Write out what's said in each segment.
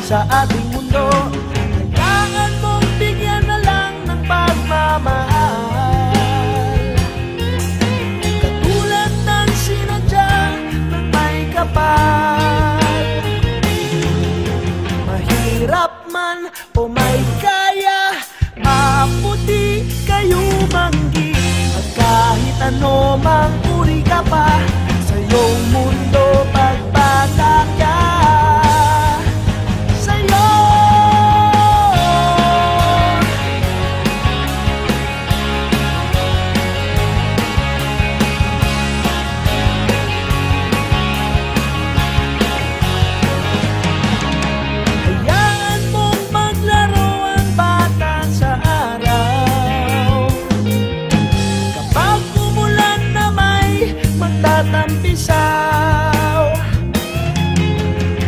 sa ating mundo. Kailangan mong bigyan na lang ng pagmamahal, katulad ng sinadya ng may kapal. Mahirap man o may kaya, maputi kayo manggi, at kahit ano mang uri ka pa, sa iyong mundo pagpataka.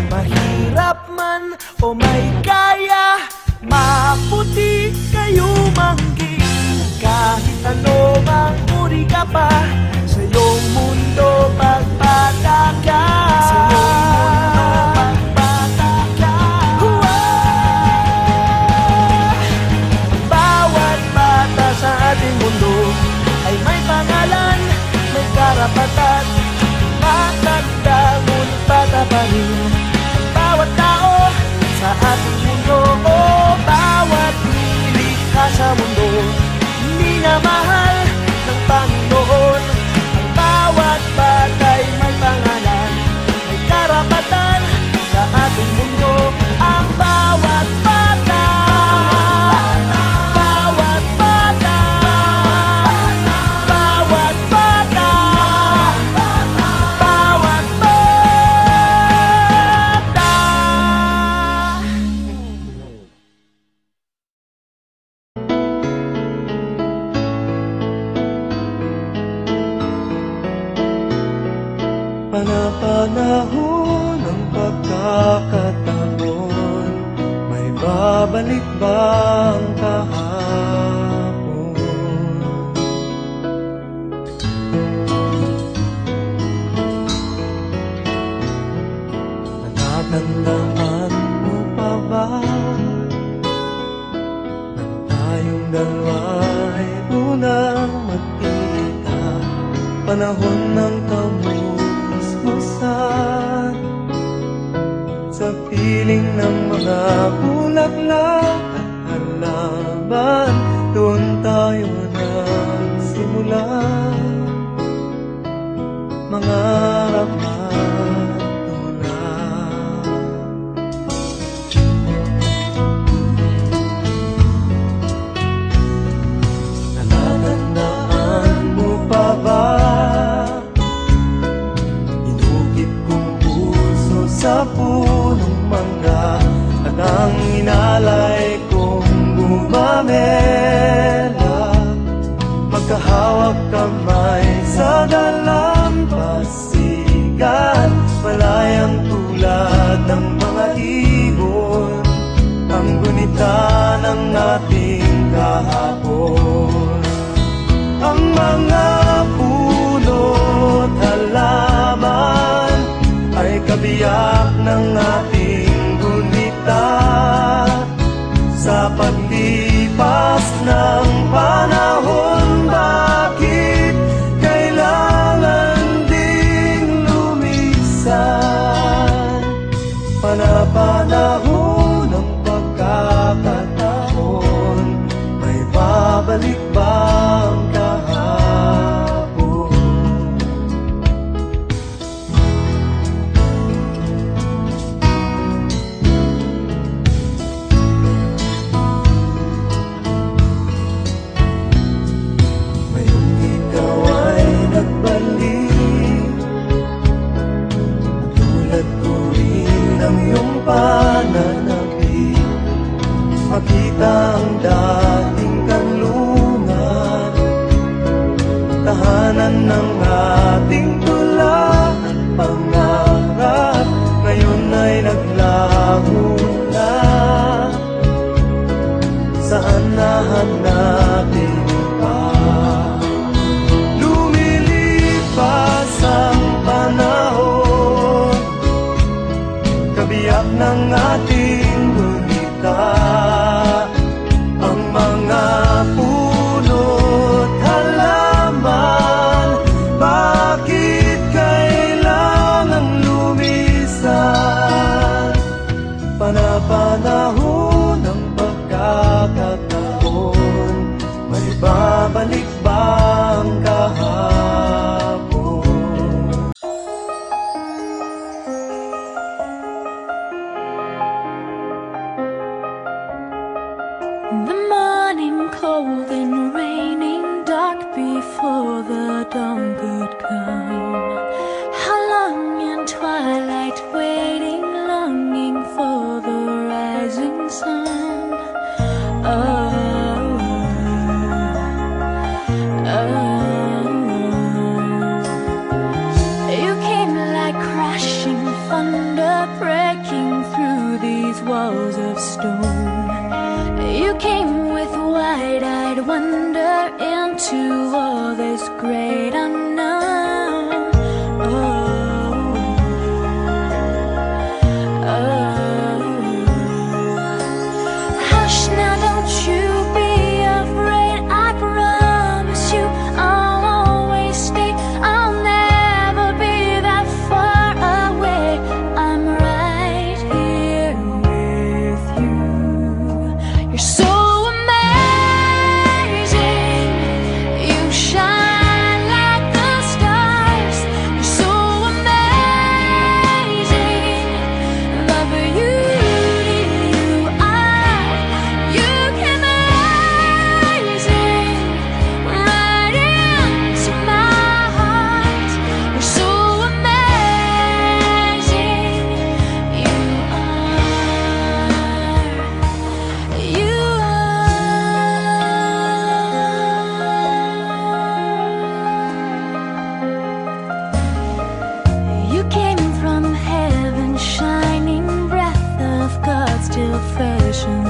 Mahirap man o may kaya, maputi kayo manggi, kahit ano mang uri ka pa, sa iyong mundo pagpataka. Sa iyong mundo pagpataka. Bawat bata sa ating mundo ay may pangalan, may karapatan, matanda ngunit bata pa rin. Bawat tao sa ating mundo, o bawat nilikha sa mundo, minamahal ng Panginoon. Ang bawat batay may pangalan, may karapatan sa ating mundo. Ang bawat bata, bawat bata, bawat bata, bawat bata. Panapanahon ng pagkakataon, may babalik ba ang kahapon? Natatandaan mo pa ba nang tayong dalawa'y unang magkita? Panahon ng kamusmusan, sa piling ng mga bulaklak at halaman, doon tayo nagsimula mangarap at tulad. Natatandaan mo pa ba hawak kamay sa dalampasigan, malayang tulad ng mga ibon, ang gunita ng ating kahapon. Ang mga puno't halaman ay kabiyak ng ating gunita. Sa paglipas ng panahon, bakit kailangan ding lumisan? Panapanahon ng pagkakataon, may babalik ba ang kahapon? Ngayong ikaw ay nagbalik, tulad ko rin ang iyong pananabik, makita ang dating kanlungan, tahanan ng ating tula at pangarap, ngayon ay naglaho na. Saan nahanapin pa? Lumilipas ang panahon, kabiyak ng ating gunita. Ang mga puno't halaman, bakit kailangan lumisan? Panapanahon ng pagkakataon, may babalik ba ang kahapon? The morning cold and raining, dark before the dawn could come. How long in twilight waiting, longing for the rising sun. Oh, oh. You came like crashing thunder, breaking through these walls of stone. You came with wide-eyed wonder into all this great unknown. Oh, oh. Hush now, don't you be afraid. I promise you I'll always stay. I'll never be that far away. I'm right here with you. You're so amazing. You shine like the stars. You're so amazing. The beauty you are. You came rising right into my heart. You're so amazing. You You came from heaven, shining breath of God, still fresh and